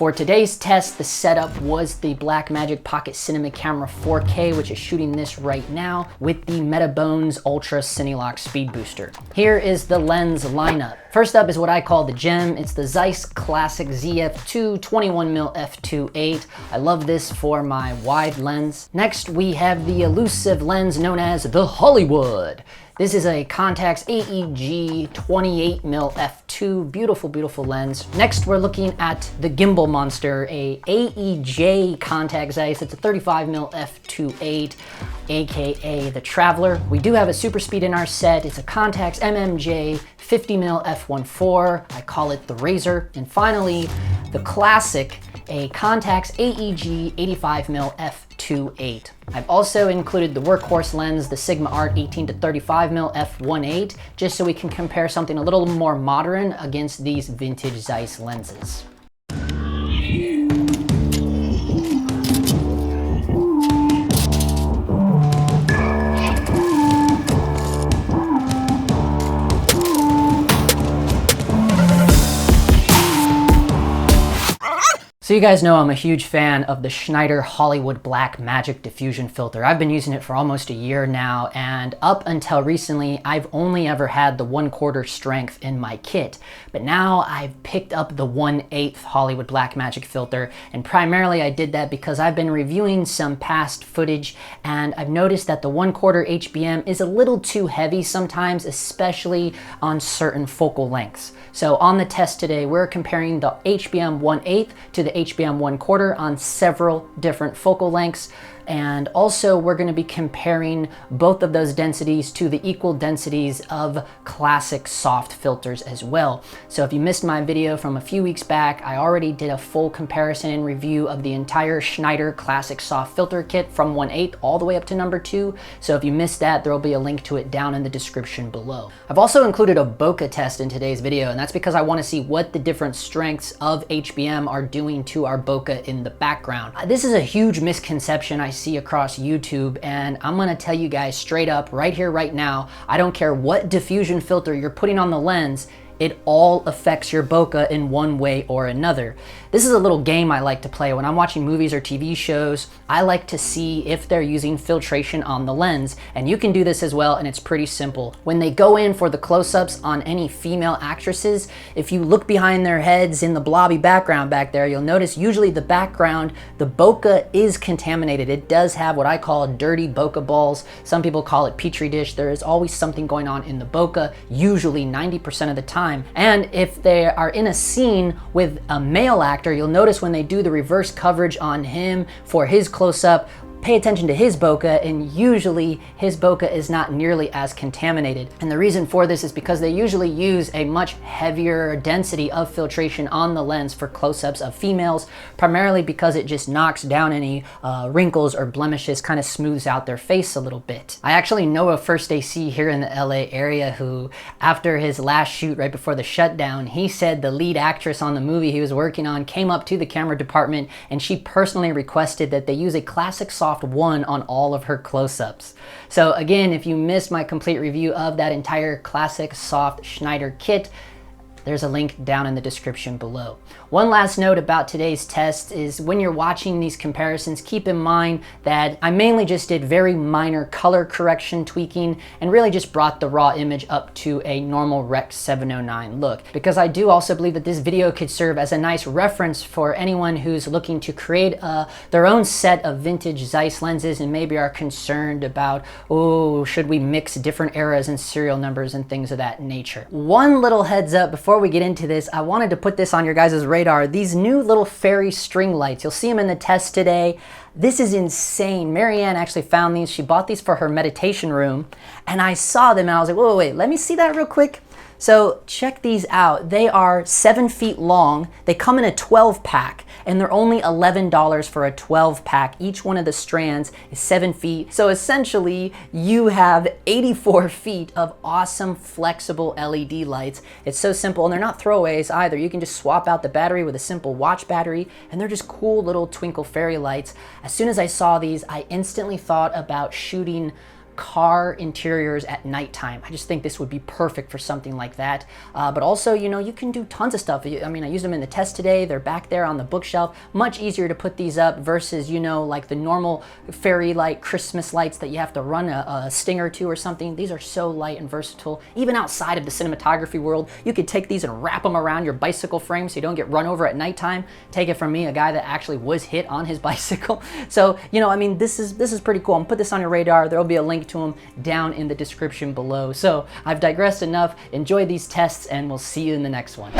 For today's test, the setup was the Blackmagic Pocket Cinema Camera 4K, which is shooting this right now, with the Metabones Ultra Cinelock Speed Booster. Here is the lens lineup. First up is what I call the gem. It's the Zeiss Classic ZF.2 21mm f2.8. I love this for my wide lens. Next, we have the elusive lens known as the Hollywood. This is a Contax AEG 28mm f2, beautiful, beautiful lens. Next, we're looking at the gimbal monster, a AEJ Contax Zeiss. It's a 35mm f2.8, aka the Traveler. We do have a super speed in our set. It's a Contax MMJ 50mm f1.4. I call it the Razor. And finally, the classic, a Contax AEG 85mm f2.8. I've also included the workhorse lens, the Sigma Art 18 to 35mm f1.8, just so we can compare something a little more modern against these vintage Zeiss lenses. So you guys know I'm a huge fan of the Schneider Hollywood Blackmagic Diffusion filter. I've been using it for almost a year now, and up until recently, I've only ever had the 1/4 strength in my kit. But now I've picked up the 1/8 Hollywood Blackmagic filter, and primarily I did that because I've been reviewing some past footage, and I've noticed that the 1/4 HBM is a little too heavy sometimes, especially on certain focal lengths. So on the test today, we're comparing the HBM 1/8 to the HBM 1/4 on several different focal lengths. And also we're going to be comparing both of those densities to the equal densities of classic soft filters as well. So if you missed my video from a few weeks back, I already did a full comparison and review of the entire Schneider classic soft filter kit from 1/8 all the way up to number 2. So if you missed that, there will be a link to it down in the description below. I've also included a bokeh test in today's video, and that's because I want to see what the different strengths of HBM are doing to our bokeh in the background. This is a huge misconception I see across YouTube, and I'm gonna tell you guys straight up right here, right now, I don't care what diffusion filter you're putting on the lens, it all affects your bokeh in one way or another. This is a little game I like to play when I'm watching movies or TV shows. I like to see if they're using filtration on the lens, and you can do this as well, and it's pretty simple. When they go in for the close-ups on any female actresses, if you look behind their heads in the blobby background back there, you'll notice usually the background, the bokeh is contaminated. It does have what I call dirty bokeh balls. Some people call it petri dish. There is always something going on in the bokeh, usually 90% of the time. And if they are in a scene with a male actor, you'll notice when they do the reverse coverage on him for his close-up, pay attention to his bokeh, and usually his bokeh is not nearly as contaminated. And the reason for this is because they usually use a much heavier density of filtration on the lens for close-ups of females, primarily because it just knocks down any wrinkles or blemishes, kind of smooths out their face a little bit. I actually know a First AC here in the LA area who, after his last shoot right before the shutdown, he said the lead actress on the movie he was working on came up to the camera department and she personally requested that they use a classic soft 1 on all of her close-ups. So again, if you missed my complete review of that entire classic soft Schneider kit, there's a link down in the description below. One last note about today's test is when you're watching these comparisons, keep in mind that I mainly just did very minor color correction tweaking and really just brought the raw image up to a normal Rec 709 look, because I do also believe that this video could serve as a nice reference for anyone who's looking to create their own set of vintage Zeiss lenses and maybe are concerned about, oh, should we mix different eras and serial numbers and things of that nature. One little heads up before we get into this, I wanted to put this on your guys' radar. These new little fairy string lights, you'll see them in the test today. This is insane. Marianne actually found these. She bought these for her meditation room, and I saw them and I was like, whoa, wait, let me see that real quick. So check these out. They are 7 feet long. They come in a 12 pack, and they're only $11 for a 12 pack. Each one of the strands is 7 feet. So essentially you have 84 feet of awesome flexible LED lights. It's so simple, and they're not throwaways either. You can just swap out the battery with a simple watch battery, and they're just cool little twinkle fairy lights. As soon as I saw these, I instantly thought about shooting car interiors at nighttime. I just think this would be perfect for something like that. But also, you know, you can do tons of stuff. I mean, I used them in the test today. They're back there on the bookshelf. Much easier to put these up versus, you know, like the normal fairy light Christmas lights that you have to run a stinger to or something. These are so light and versatile. Even outside of the cinematography world, you could take these and wrap them around your bicycle frame so you don't get run over at nighttime. Take it from me, a guy that actually was hit on his bicycle. So, you know, I mean, this is pretty cool. I'm gonna put this on your radar. There'll be a link to them down in the description below. So I've digressed enough. Enjoy these tests and we'll see you in the next one.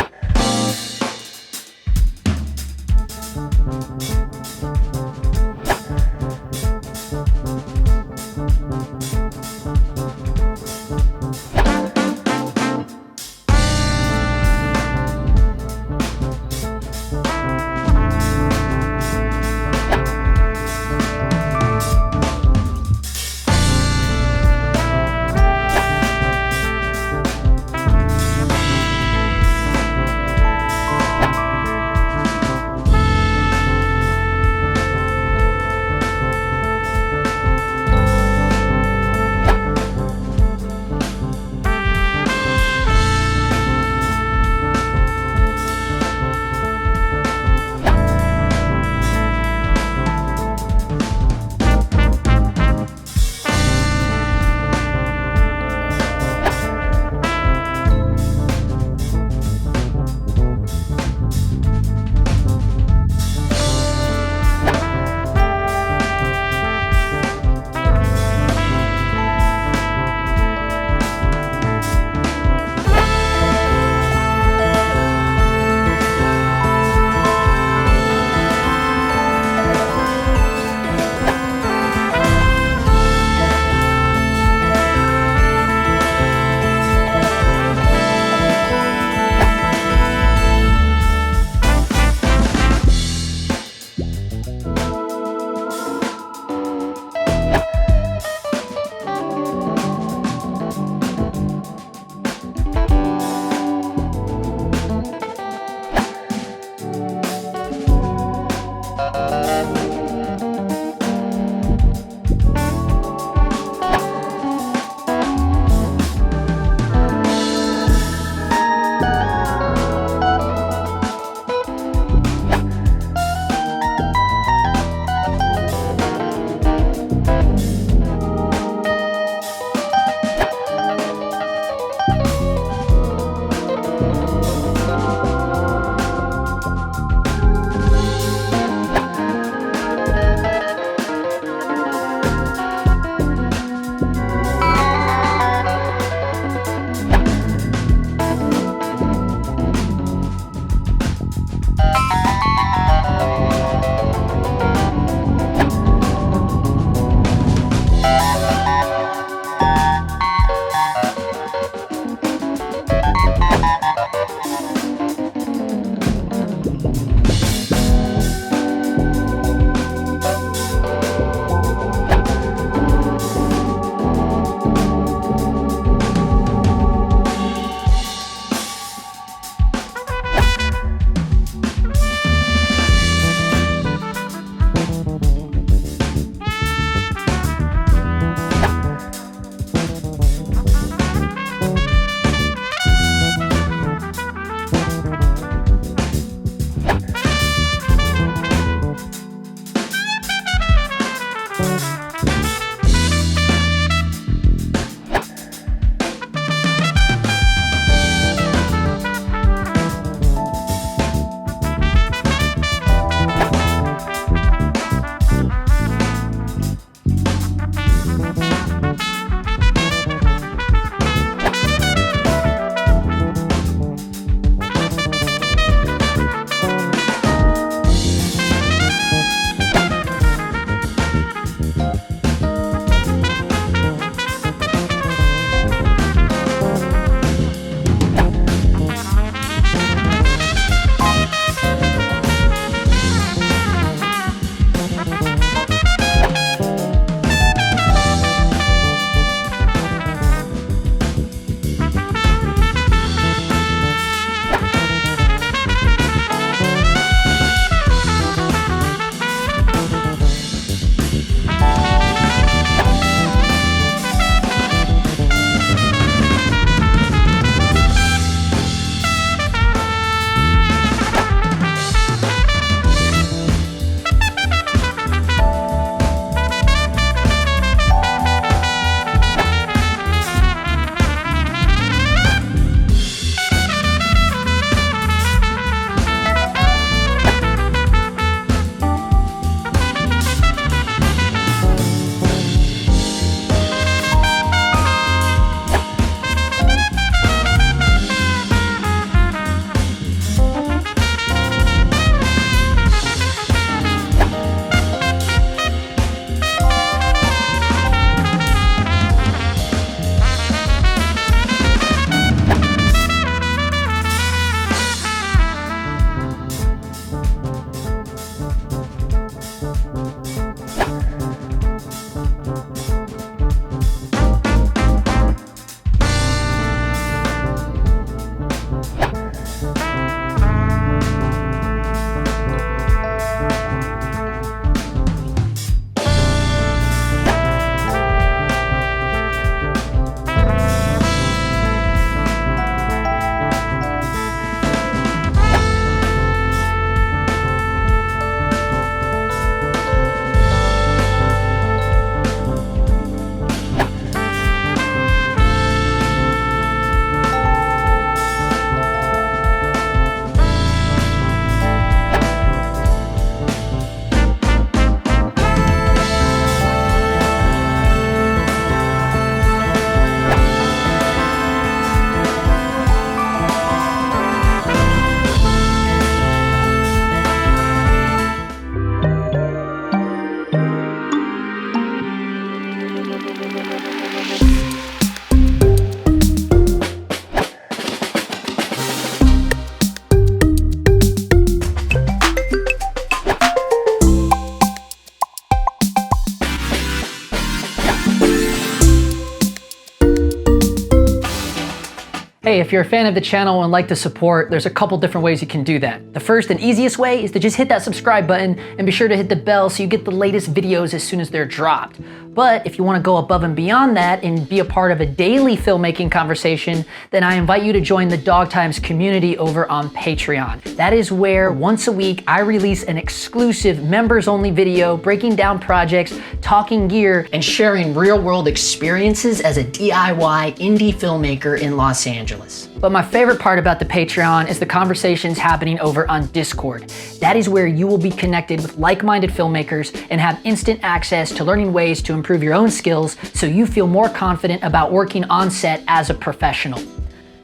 Hey, if you're a fan of the channel and like to support, there's a couple different ways you can do that. The first and easiest way is to just hit that subscribe button and be sure to hit the bell so you get the latest videos as soon as they're dropped. But if you want to go above and beyond that and be a part of a daily filmmaking conversation, then I invite you to join the Dog Times community over on Patreon. That is where once a week I release an exclusive members-only video breaking down projects, talking gear, and sharing real-world experiences as a DIY indie filmmaker in Los Angeles. But my favorite part about the Patreon is the conversations happening over on Discord. That is where you will be connected with like-minded filmmakers and have instant access to learning ways to improve your own skills so you feel more confident about working on set as a professional.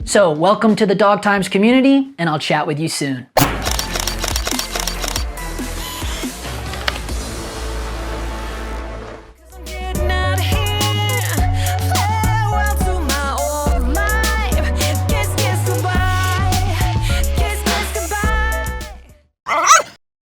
So welcome to the Dog Times community, and I'll chat with you soon.